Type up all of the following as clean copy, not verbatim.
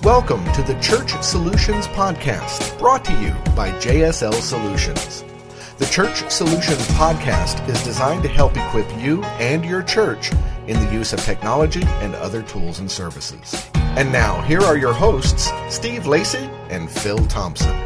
Welcome to the Church Solutions Podcast, brought to you by JSL Solutions. The Church Solutions Podcast is designed to help equip you and your church in the use of technology and other tools and services. And now, here are your hosts, Steve Lacy and Phil Thompson.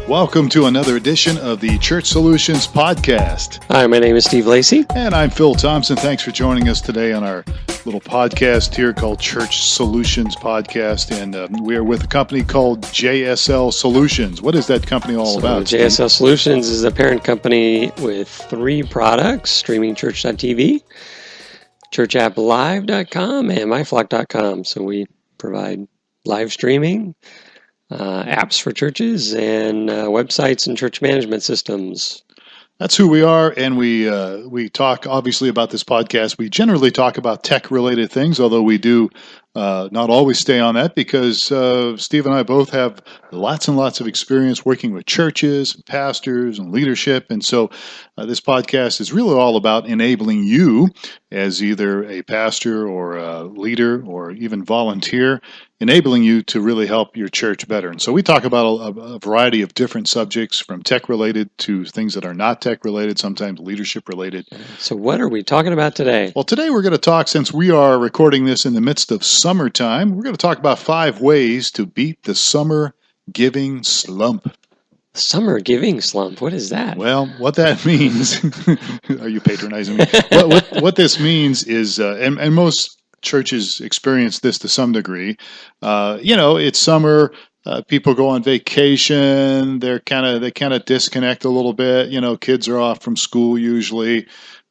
Welcome to another edition of the Church Solutions Podcast. Hi, my name is Steve Lacy. And I'm Phil Thompson. Thanks for joining us today on our little podcast here called Church Solutions Podcast. And we are with a company called JSL Solutions. What is that company all about? JSL Solutions is a parent company with 3 products: StreamingChurch.tv, ChurchAppLive.com, and MyFlock.com. So we provide live streaming, apps for churches, and websites and church management systems. That's who we are, and we talk obviously about this podcast. We generally talk about tech-related things, although we do not always stay on that because Steve and I both have lots and lots of experience working with churches, pastors, and leadership. And so this podcast is really all about enabling you as either a pastor or a leader or even volunteer, enabling you to really help your church better. And so we talk about a variety of different subjects, from tech-related to things that are not tech-related, sometimes leadership-related. So what are we talking about today? Well, today we're going to talk, since we are recording this in the midst of summertime, we're going to talk about 5 ways to beat the summer giving slump. Summer giving slump. What is that? Well, what that means, are you patronizing me? What this means is, and most churches experience this to some degree. It's summer. People go on vacation. They kind of disconnect a little bit. Kids are off from school usually,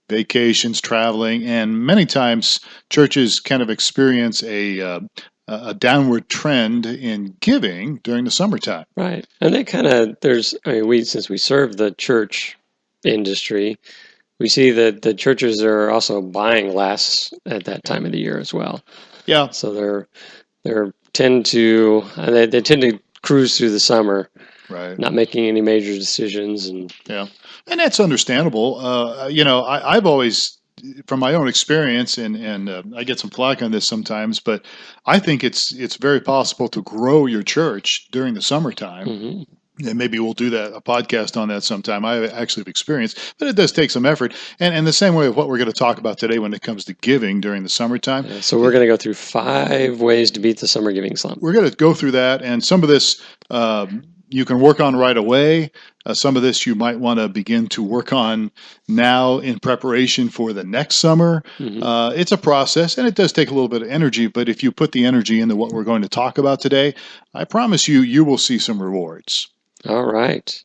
vacations, traveling, and many times churches kind of experience a downward trend in giving during the summertime. Right, and since we serve the church industry, we see that the churches are also buying less at that time of the year as well. Yeah. So they tend to cruise through the summer, right? Not making any major decisions, and that's understandable. I've always, from my own experience, and I get some flack on this sometimes, but I think it's very possible to grow your church during the summertime. Mm-hmm. And maybe we'll do a podcast on that sometime. I actually have experienced, but it does take some effort. And the same way of what we're going to talk about today when it comes to giving during the summertime. Yeah, so we're going to go through 5 ways to beat the summer giving slump. We're going to go through that, and some of this you can work on right away. Some of this you might want to begin to work on now in preparation for the next summer. Mm-hmm. It's a process, and it does take a little bit of energy, but if you put the energy into what we're going to talk about today, I promise you will see some rewards. All right.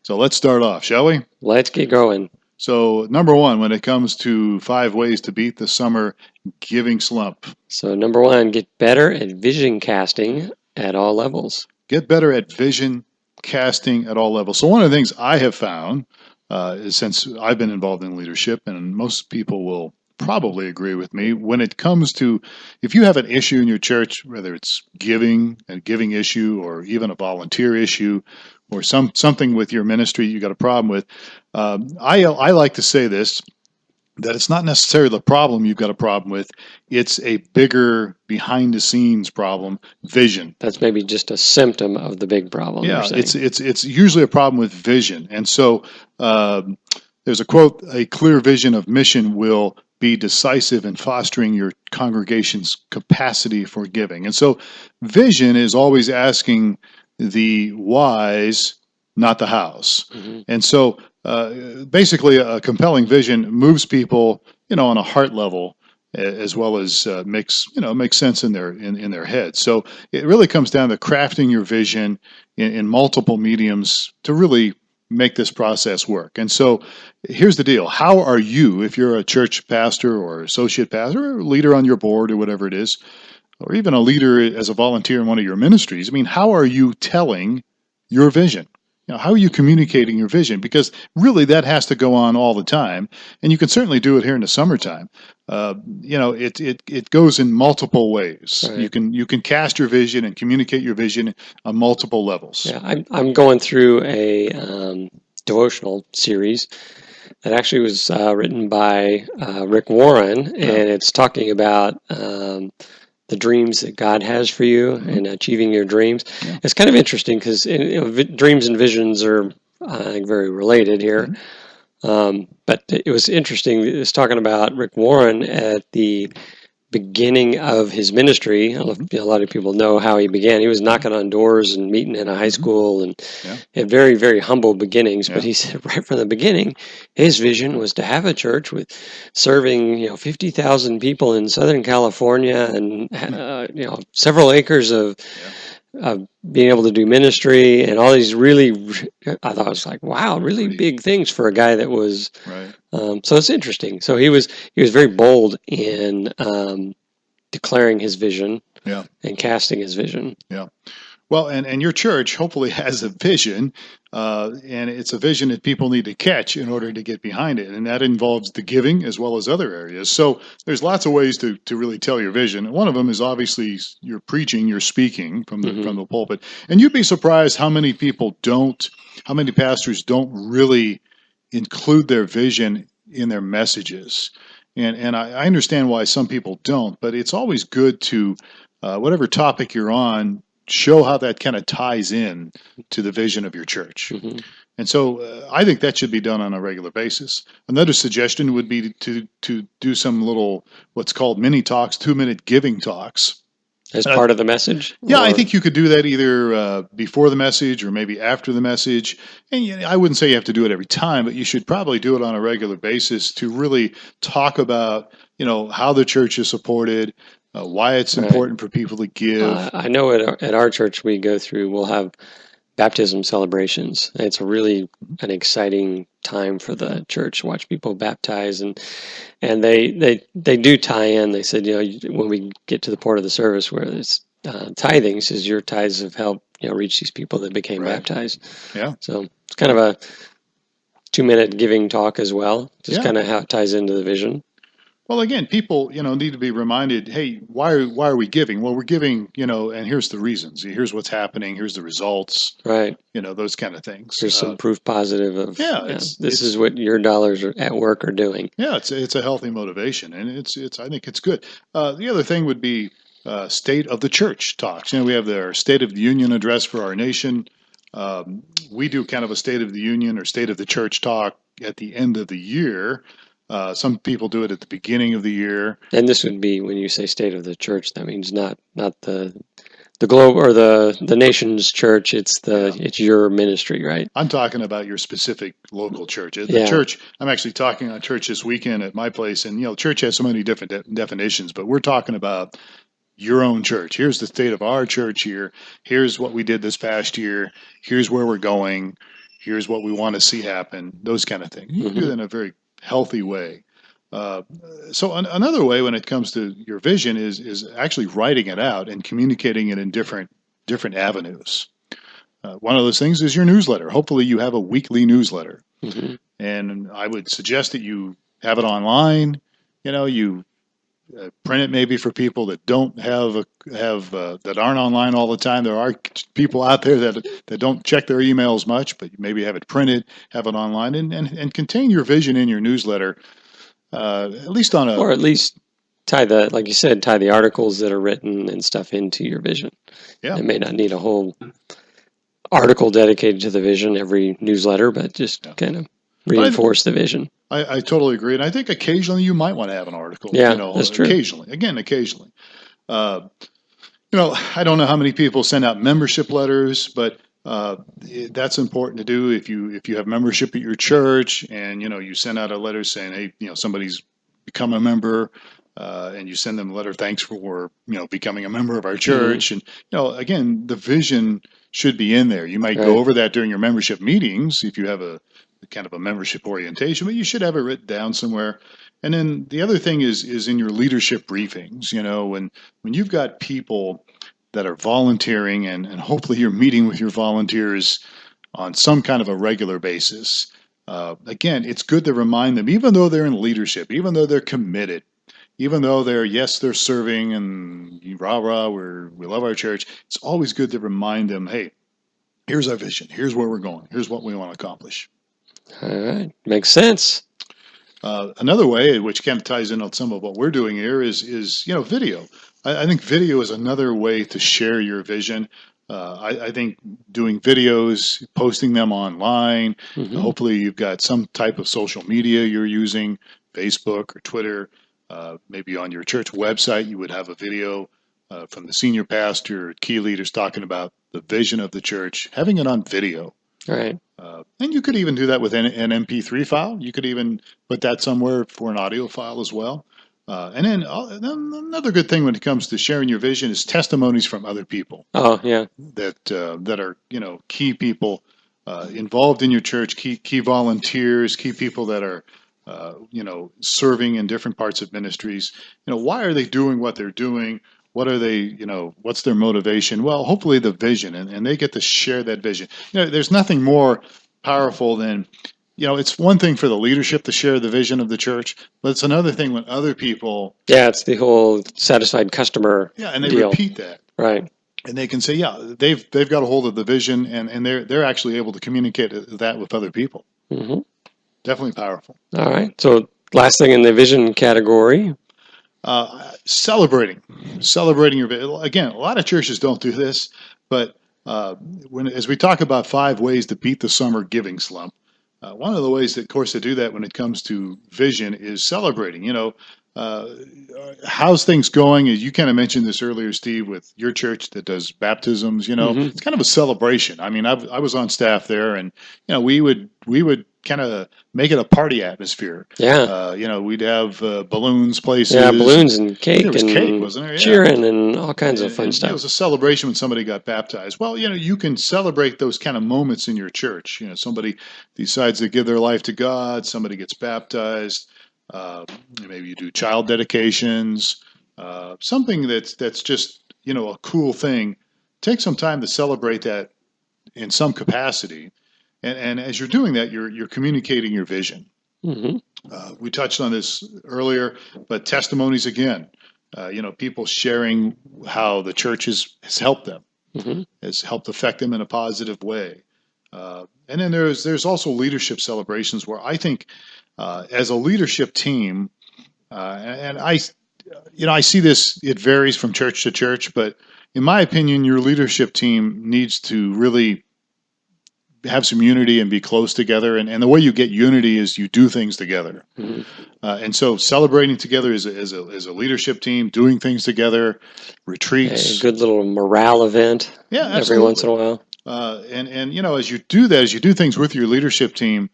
So let's start off, shall we? Let's get going. So number 1, when it comes to 5 ways to beat the summer giving slump. So number 1, get better at vision casting at all levels. Get better at vision casting at all levels. So one of the things I have found, is, since I've been involved in leadership, and most people will probably agree with me, when it comes to, if you have an issue in your church, whether it's a giving issue or even a volunteer issue or something with your ministry you got a problem with, I like to say this, that it's not necessarily the problem you've got a problem with, it's a bigger behind-the-scenes problem, vision. That's maybe just a symptom of the big problem. Yeah, it's usually a problem with vision. And so there's a quote, "A clear vision of mission will be decisive in fostering your congregation's capacity for giving." And so vision is always asking the whys, not the hows. Mm-hmm. And so basically a compelling vision moves people, on a heart level, as well as makes sense in their head. So it really comes down to crafting your vision in multiple mediums to really make this process work. And so here's the deal. How are you, if you're a church pastor or associate pastor or leader on your board or whatever it is, or even a leader as a volunteer in one of your ministries, how are you telling your vision? How are you communicating your vision? Because really that has to go on all the time. And you can certainly do it here in the summertime. It goes in multiple ways. Right. You can cast your vision and communicate your vision on multiple levels. Yeah, I'm going through a devotional series that actually was written by Rick Warren, and it's talking about the dreams that God has for you and achieving your dreams. Yeah. It's kind of interesting because dreams and visions are, I think, very related here. But it was interesting. It was talking about Rick Warren at the beginning of his ministry. I don't know if a lot of people know how he began. He was knocking on doors and meeting in a high school and had very, very humble beginnings. But he said right from the beginning, his vision was to have a church with serving 50,000 people in Southern California and several acres of being able to do ministry and all these really, I thought it was like, wow, really big things for a guy that was, so it's interesting. So he was very bold in declaring his vision and casting his vision. Yeah. Well, and your church hopefully has a vision, and it's a vision that people need to catch in order to get behind it, and that involves the giving as well as other areas. So there's lots of ways to really tell your vision. And one of them is obviously your preaching, your speaking from the pulpit. And you'd be surprised how many pastors don't really include their vision in their messages. And I understand why some people don't, but it's always good to, whatever topic you're on, show how that kind of ties in to the vision of your church. And so I think that should be done on a regular basis. Another suggestion would be to do some little, what's called mini talks, 2-minute giving talks. As part of the message? Yeah, I think you could do that either before the message or maybe after the message. And I wouldn't say you have to do it every time, but you should probably do it on a regular basis to really talk about, how the church is supported, why it's important for people to give. I know at our church we'll have baptism celebrations. It's really an exciting time for the church to watch people baptize, and they do tie in. They said, when we get to the part of the service where it's tithing, he says your tithes have helped reach these people that became baptized. Yeah. So it's kind of a 2-minute giving talk as well, just kind of how it ties into the vision. Well, again, people, need to be reminded, hey, why are we giving? Well, we're giving, and here's the reasons. Here's what's happening. Here's the results. Right. Those kind of things. There's some proof positive of, this is what your dollars at work are doing. Yeah, it's a healthy motivation, and I think it's good. The other thing would be State of the Church talks. We have our State of the Union address for our nation. We do kind of a State of the Union or State of the Church talk at the end of the year. Some people do it at the beginning of the year. And this would be, when you say state of the church, that means not the globe or the nation's church. It's your ministry, right? I'm talking about your specific local church. The church. I'm actually talking on church this weekend at my place, and church has so many different definitions, but we're talking about your own church. Here's the state of our church here. Here's what we did this past year. Here's where we're going. Here's what we want to see happen. Those kind of things. You can do that in a very healthy way. So another way when it comes to your vision is actually writing it out and communicating it in different avenues. One of those things is your newsletter. Hopefully you have a weekly newsletter. And I would suggest that you have it online. You print it maybe for people that don't that aren't online all the time. There are people out there that don't check their emails much, but maybe have it printed, have it online, and contain your vision in your newsletter. At least tie the articles that are written and stuff into your vision. Yeah, it may not need a whole article dedicated to the vision every newsletter, but just kind of reinforce the vision. I totally agree, and I think occasionally you might want to have an article. Yeah, that's true. Occasionally. I don't know how many people send out membership letters, but that's important to do. If you have membership at your church, and you send out a letter saying, hey, somebody's become a member, and you send them a letter, thanks for becoming a member of our church, and again, the vision should be in there. You might go over that during your membership meetings if you have a kind of a membership orientation, but you should have it written down somewhere. And then the other thing is in your leadership briefings. When you've got people that are volunteering, and hopefully you're meeting with your volunteers on some kind of a regular basis. Again, it's good to remind them, even though they're in leadership, even though they're committed, even though they're serving and rah-rah, we love our church, it's always good to remind them, hey, here's our vision, here's where we're going, here's what we want to accomplish. All right, makes sense. Another way, which kind of ties in on some of what we're doing here, is video. I think video is another way to share your vision. I think doing videos, posting them online. Hopefully, you've got some type of social media you're using, Facebook or Twitter. Maybe on your church website, you would have a video from the senior pastor or key leaders talking about the vision of the church, having it on video. Right. And you could even do that with an MP3 file. You could even put that somewhere for an audio file as well. And then another good thing when it comes to sharing your vision is testimonies from other people. Oh, yeah. That are key people involved in your church, key volunteers, key people that are serving in different parts of ministries. Why are they doing what they're doing? What are they, what's their motivation? Well, hopefully the vision, and they get to share that vision. There's nothing more powerful than, it's one thing for the leadership to share the vision of the church, but it's another thing when other people. Yeah, it's the whole satisfied customer. Yeah, and they deal. Repeat that. Right. And they can say, yeah, they've got a hold of the vision, and they're actually able to communicate that with other people. Mm-hmm. Definitely powerful. All right. So last thing in the vision category. Celebrating your vision. Again, a lot of churches don't do this, but as we talk about 5 ways to beat the summer giving slump, one of the ways that, of course, to do that when it comes to vision is celebrating. How's things going? As you kind of mentioned this earlier, Steve, with your church that does baptisms. It's kind of a celebration. I mean, I was on staff there, and we would kind of make it a party atmosphere. Yeah. We'd have balloons places. Yeah, balloons and cake. There was and cake, wasn't there? Yeah. Cheering and all kinds of fun stuff. It was a celebration when somebody got baptized. Well, you can celebrate those kind of moments in your church. Somebody decides to give their life to God. Somebody gets baptized. Maybe you do child dedications. Something that's just a cool thing. Take some time to celebrate that in some capacity. And as you're doing that, you're communicating your vision. We touched on this earlier, but testimonies again. People sharing how the church has helped them, has helped affect them in a positive way. And then there's also leadership celebrations where I think as a leadership team, and I see this, it varies from church to church, but in my opinion, your leadership team needs to really have some unity and be close together. And the way you get unity is you do things together. And so celebrating together as a leadership team, doing things together, retreats. A good little morale event. Yeah, absolutely. Every once in a while. And as you do that, as you do things with your leadership team,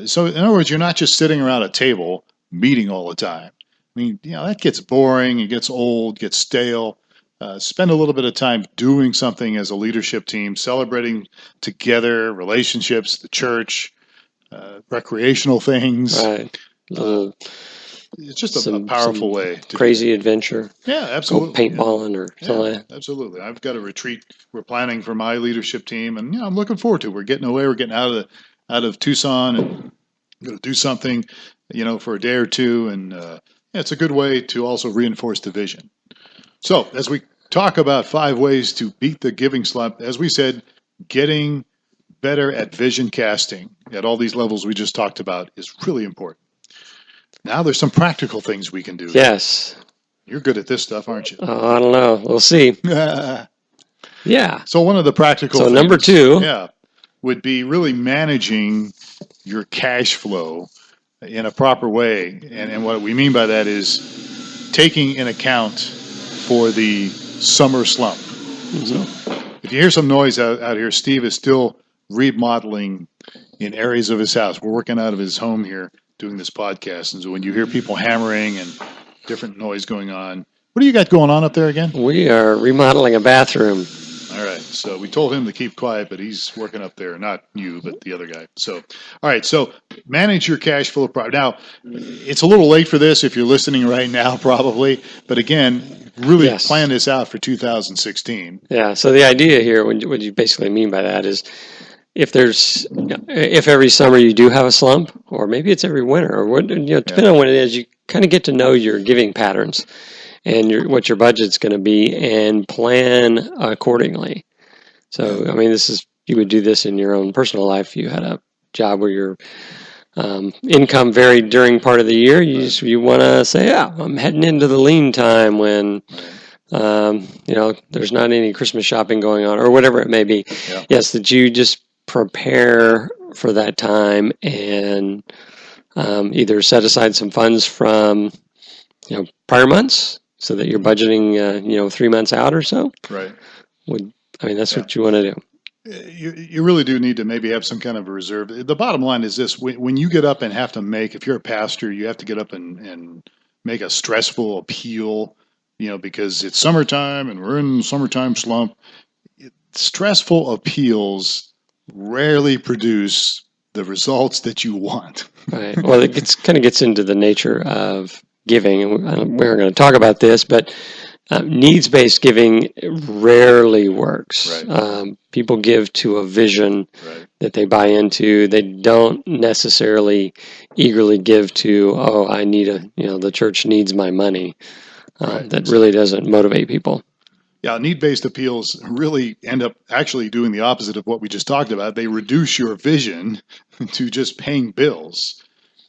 so in other words, you're not just sitting around a table meeting all the time. I mean, that gets boring, it gets old, gets stale. Spend a little bit of time doing something as a leadership team, celebrating together, relationships, the church, recreational things. Right. It's just a powerful way. Crazy adventure. Yeah, absolutely. Go paintballing or something like that. Absolutely. I've got a retreat we're planning for my leadership team, and I'm looking forward to it. We're getting away. We're getting out of Tucson and going to do something, for a day or two. And it's a good way to also reinforce the vision. So as we talk about 5 ways to beat the giving slump, as we said, getting better at vision casting at all these levels we just talked about is really important. Now there's some practical things we can do. Yes. You're good at this stuff, aren't you? I don't know. We'll see. Yeah. So one of the practical things, number 2 would be really managing your cash flow in a proper way. And what we mean by that is taking in account for the summer slump. So if you hear some noise out here, Steve is still remodeling in areas of his house. We're working out of his home here doing this podcast. And so when you hear people hammering and different noise going on, what do you got going on up there again? We are remodeling a bathroom. All right. So we told him to keep quiet, but he's working up there. Not you, but the other guy. So, all right. So manage your cash flow. Now, it's a little late for this if you're listening right now, probably. But again, really plan this out for 2016. Yeah. So the idea here, what you basically mean by that is if every summer you do have a slump, or maybe it's every winter, or depending on what it is, you kind of get to know your giving patterns and what your budget's going to be and plan accordingly. So, I mean, you would do this in your own personal life. You had a job where you're income varied during part of the year, you want to say, yeah, I'm heading into the lean time when, there's not any Christmas shopping going on or whatever it may be. Yeah. Yes, that you just prepare for that time and either set aside some funds from, prior months so that you're budgeting, 3 months out or so. Right. That's what you want to do. You really do need to maybe have some kind of a reserve. The bottom line is this: when you get up and have to if you're a pastor, you have to get up and make a stressful appeal, because it's summertime and we're in summertime slump. Stressful appeals rarely produce the results that you want. Right. Well, it kind of gets into the nature of giving, and we're going to talk about this, but needs-based giving rarely works. Right. People give to a vision that they buy into. They don't necessarily eagerly give to, I need the church needs my money. That really doesn't motivate people. Yeah, need-based appeals really end up actually doing the opposite of what we just talked about. They reduce your vision to just paying bills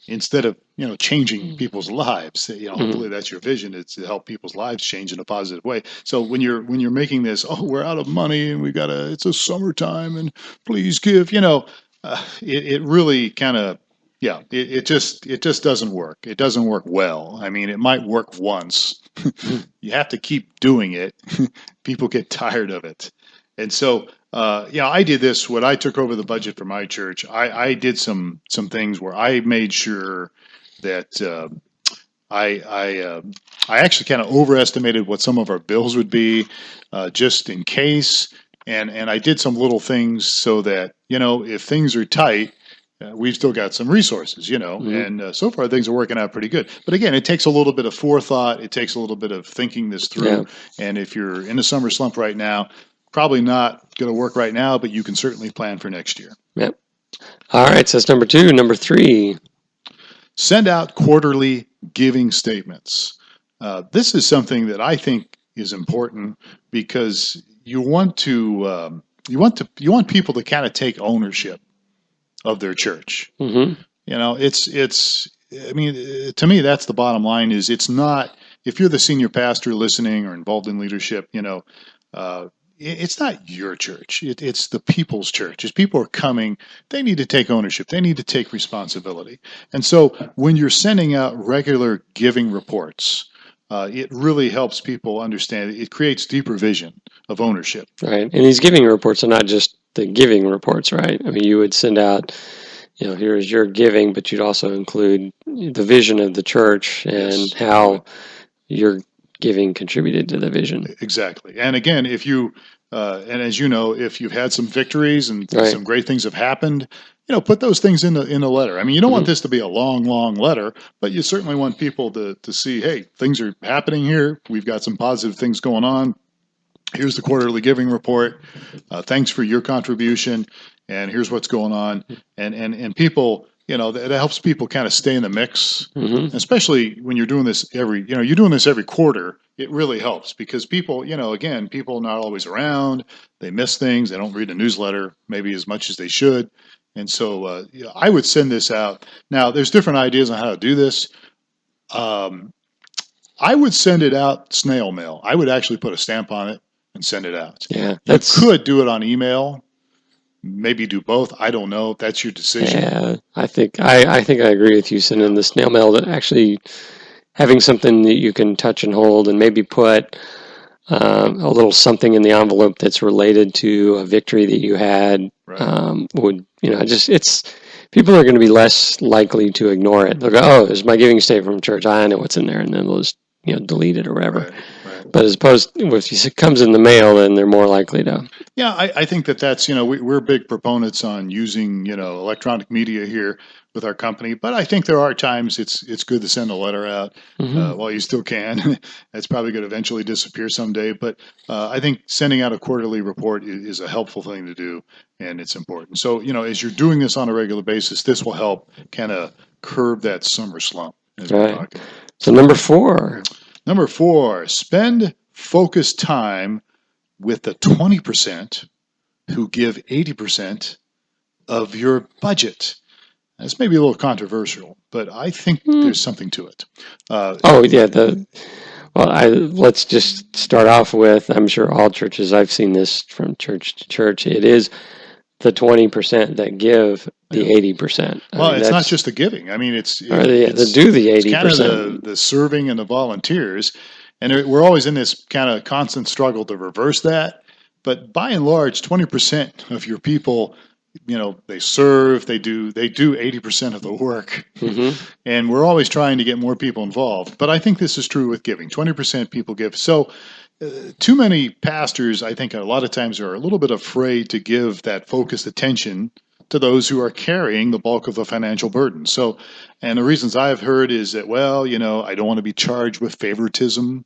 instead of, changing people's lives. Hopefully that's your vision. It's to help people's lives change in a positive way. So when you're making this, we're out of money and it's a summertime and please give, it really kind of, it just doesn't work. It doesn't work well. I mean, it might work once. You have to keep doing it. People get tired of it. And so, I did this when I took over the budget for my church. I did some things where I made sure that I actually kind of overestimated what some of our bills would be, just in case. And I did some little things so that, if things are tight, we've still got some resources, and so far things are working out pretty good. But again, it takes a little bit of forethought. It takes a little bit of thinking this through. Yeah. And if you're in a summer slump right now, probably not going to work right now, but you can certainly plan for next year. Yep. All right, so that's number 2. Number 3. Send out quarterly giving statements. This is something that I think is important because you want people to kind of take ownership of their church. Mm-hmm. To me, that's the bottom line. Is it's not, if you're the senior pastor listening or involved in leadership, it's not your church. It's the people's church. As people are coming, they need to take ownership. They need to take responsibility. And so when you're sending out regular giving reports, it really helps people understand. It creates deeper vision of ownership. Right. And these giving reports are not just the giving reports, right? I mean, you would send out, here's your giving, but you'd also include the vision of the church and how your giving contributed to the vision. Exactly. And again, if you, and as you know, if you've had some victories and some great things have happened, put those things in the letter. I mean, you don't want this to be a long, long letter, but you certainly want people to see, hey, things are happening here. We've got some positive things going on. Here's the quarterly giving report. Thanks for your contribution. And here's what's going on. And people, that helps people kind of stay in the mix, especially when you're doing this every quarter. It really helps because people, people are not always around. They miss things. They don't read a newsletter maybe as much as they should. And so I would send this out. Now, there's different ideas on how to do this. I would send it out snail mail. I would actually put a stamp on it and send it out. Yeah, you could do it on email. Maybe do both. I don't know. That's your decision. Yeah, I think I agree with you. Sending the snail mail, that actually having something that you can touch and hold, and maybe put a little something in the envelope that's related to a victory that you had. Right. Would it's people are going to be less likely to ignore it. They'll go, "Oh, there's my giving statement from church. I know what's in there," and then they'll just delete it or whatever. Right. But as opposed, if it comes in the mail, then they're more likely to. Yeah, I think that's, we're big proponents on using, electronic media here with our company. But I think there are times it's good to send a letter out while you still can. It's probably going to eventually disappear someday. But I think sending out a quarterly report is a helpful thing to do, and it's important. So, as you're doing this on a regular basis, this will help kind of curb that summer slump. Right. So number 4. Number 4, spend focused time with the 20% who give 80% of your budget. This may be a little controversial, but I think there's something to it. Let's just start off with, I'm sure all churches, I've seen this from church to church, it is the 20% that give the 80%. Well, it's not just the giving. I mean, it's do the 80%. It's kind of the serving and the volunteers, and we're always in this kind of constant struggle to reverse that. But by and large, 20% of your people, they serve, they do 80% of the work, and we're always trying to get more people involved. But I think this is true with giving. 20% people give. So too many pastors, I think, a lot of times are a little bit afraid to give that focused attention to those who are carrying the bulk of the financial burden. So, and the reasons I've heard is that, I don't want to be charged with favoritism.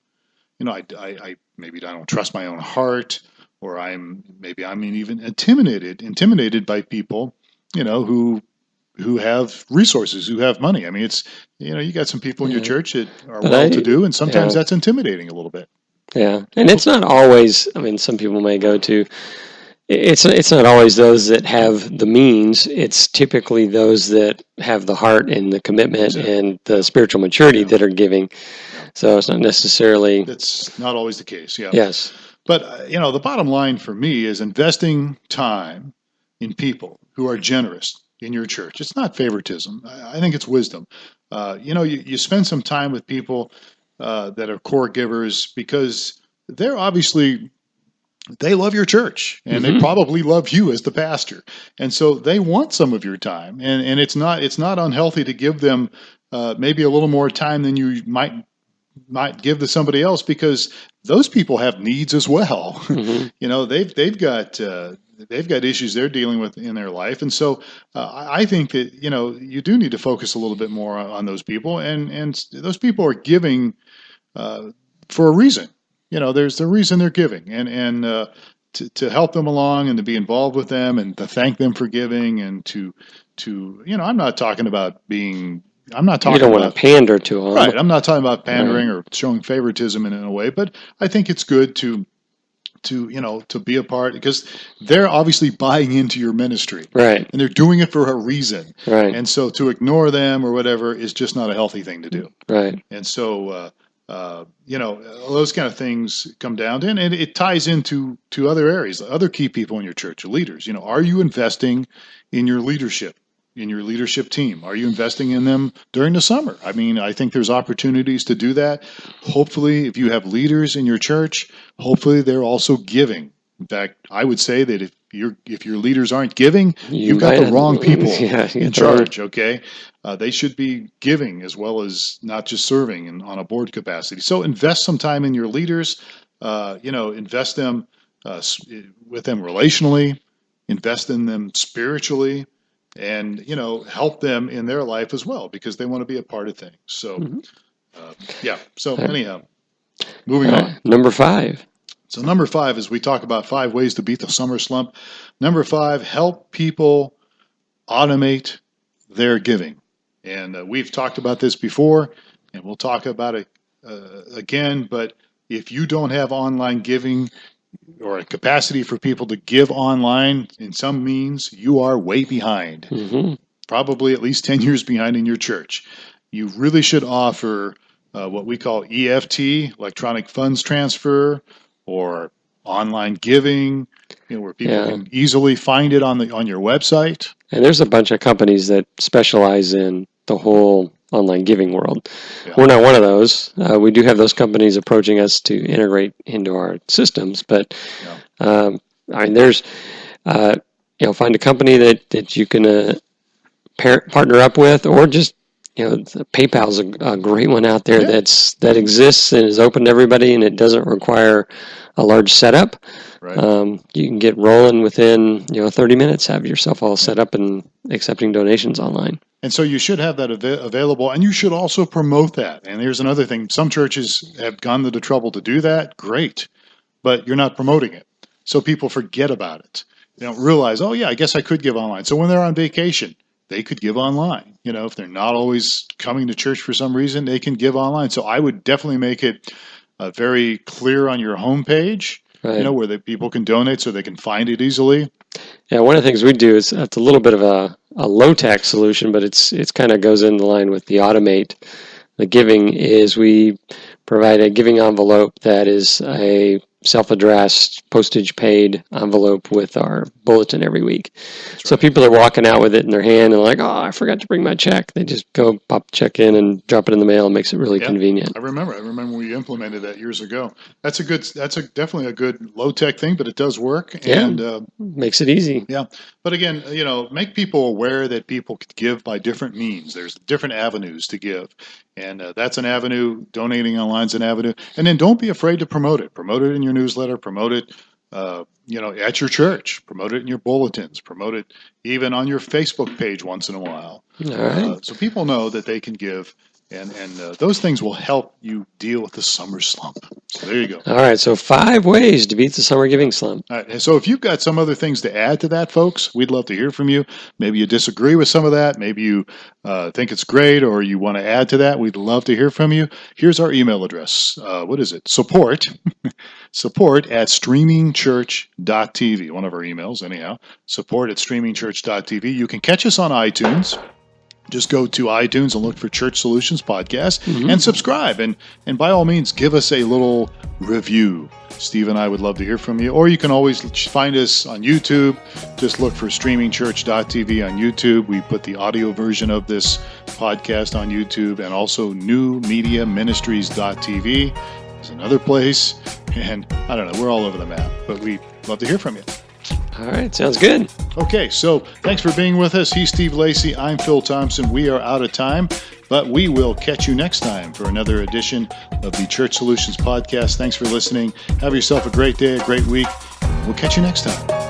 I maybe I don't trust my own heart, or I'm even intimidated by people, who have resources, who have money. I mean, it's, you got some people in your church that are well-to-do, and sometimes that's intimidating a little bit. Yeah, and it's not always, some people may go to, it's not always those that have the means. It's typically those that have the heart and the commitment and the spiritual maturity that are giving. So it's not necessarily... That's not always the case, yeah. Yes. But, the bottom line for me is investing time in people who are generous in your church. It's not favoritism. I think it's wisdom. You spend some time with people that are core givers because they're obviously, they love your church, and they probably love you as the pastor. And so they want some of your time. And it's not unhealthy to give them maybe a little more time than you might give to somebody else, because those people have needs as well. They've got issues they're dealing with in their life, and so I think that you do need to focus a little bit more on those people, and those people are giving for a reason. There's the reason they're giving, and to help them along, and to be involved with them, and to thank them for giving, and to I'm not talking about being. You don't want to pander to them. Right. I'm not talking about pandering or showing favoritism in a way, but I think it's good to be a part, because they're obviously buying into your ministry. Right. And they're doing it for a reason. Right. And so to ignore them or whatever is just not a healthy thing to do. Right. And so, those kind of things come down to, and it ties into other areas, other key people in your church, leaders. Are you investing in your leadership? In your leadership team? Are you investing in them during the summer? I think there's opportunities to do that. Hopefully, if you have leaders in your church, hopefully they're also giving. In fact, I would say that if your leaders aren't giving, you've got the wrong people in charge, okay? They should be giving as well as not just serving on a board capacity. So invest some time in your leaders, invest them with them relationally, invest in them spiritually, and help them in their life as well, because they want to be a part of things. So anyhow, moving on. Number 5. So number 5 is, we talk about 5 ways to beat the summer slump. Number 5, help people automate their giving. And we've talked about this before, and we'll talk about it again. But if you don't have online giving, or a capacity for people to give online in some means, you are way behind. Probably at least 10 years behind in your church. You really should offer what we call EFT, electronic funds transfer, or online giving, where people can easily find it on your website. And there's a bunch of companies that specialize in the whole online giving world. Yeah. We're not one of those. We do have those companies approaching us to integrate into our systems, but there's find a company that you can partner up with, or just PayPal's a great one out there that exists and is open to everybody, and it doesn't require a large setup. Right. You can get rolling within 30 minutes, have yourself all set up and accepting donations online. And so you should have that available, and you should also promote that. And here's another thing. Some churches have gone to the trouble to do that. Great. But you're not promoting it. So people forget about it. They don't realize, I guess I could give online. So when they're on vacation, they could give online. If they're not always coming to church for some reason, they can give online. So I would definitely make it very clear on your homepage, right, where the people can donate so they can find it easily. Yeah, one of the things we do is, it's a little bit of a low-tech solution, but it's kind of goes in the line with the automate. The giving is we provide a giving envelope that is a self-addressed, postage-paid envelope with our bulletin every week. That's so right. People are walking out with it in their hand and like, oh, I forgot to bring my check. They just go pop the check in and drop it in the mail. It makes it really convenient. I remember we implemented that years ago. That's definitely a good low-tech thing, but it does work. And makes it easy. Yeah. But again, make people aware that people could give by different means. There's different avenues to give. And that's an avenue. Donating online is an avenue. And then don't be afraid to promote it. Promote it in your newsletter. Promote it, at your church. Promote it in your bulletins. Promote it even on your Facebook page once in a while. All right. So people know that they can give. And those things will help you deal with the summer slump. So there you go. All right. So 5 ways to beat the summer giving slump. All right. And so if you've got some other things to add to that, folks, we'd love to hear from you. Maybe you disagree with some of that. Maybe you think it's great or you want to add to that. We'd love to hear from you. Here's our email address. What is it? Support at StreamingChurch.tv. One of our emails, anyhow. Support at StreamingChurch.tv. You can catch us on iTunes. Just go to iTunes and look for Church Solutions Podcast and subscribe. And by all means, give us a little review. Steve and I would love to hear from you. Or you can always find us on YouTube. Just look for StreamingChurch.tv on YouTube. We put the audio version of this podcast on YouTube, and also NewMediaMinistries.tv is another place. And I don't know, we're all over the map, but we'd love to hear from you. All right, sounds good. Okay, so thanks for being with us. He's Steve Lacy. I'm Phil Thompson. We are out of time, but we will catch you next time for another edition of the Church Solutions Podcast. Thanks for listening. Have yourself a great day, a great week. We'll catch you next time.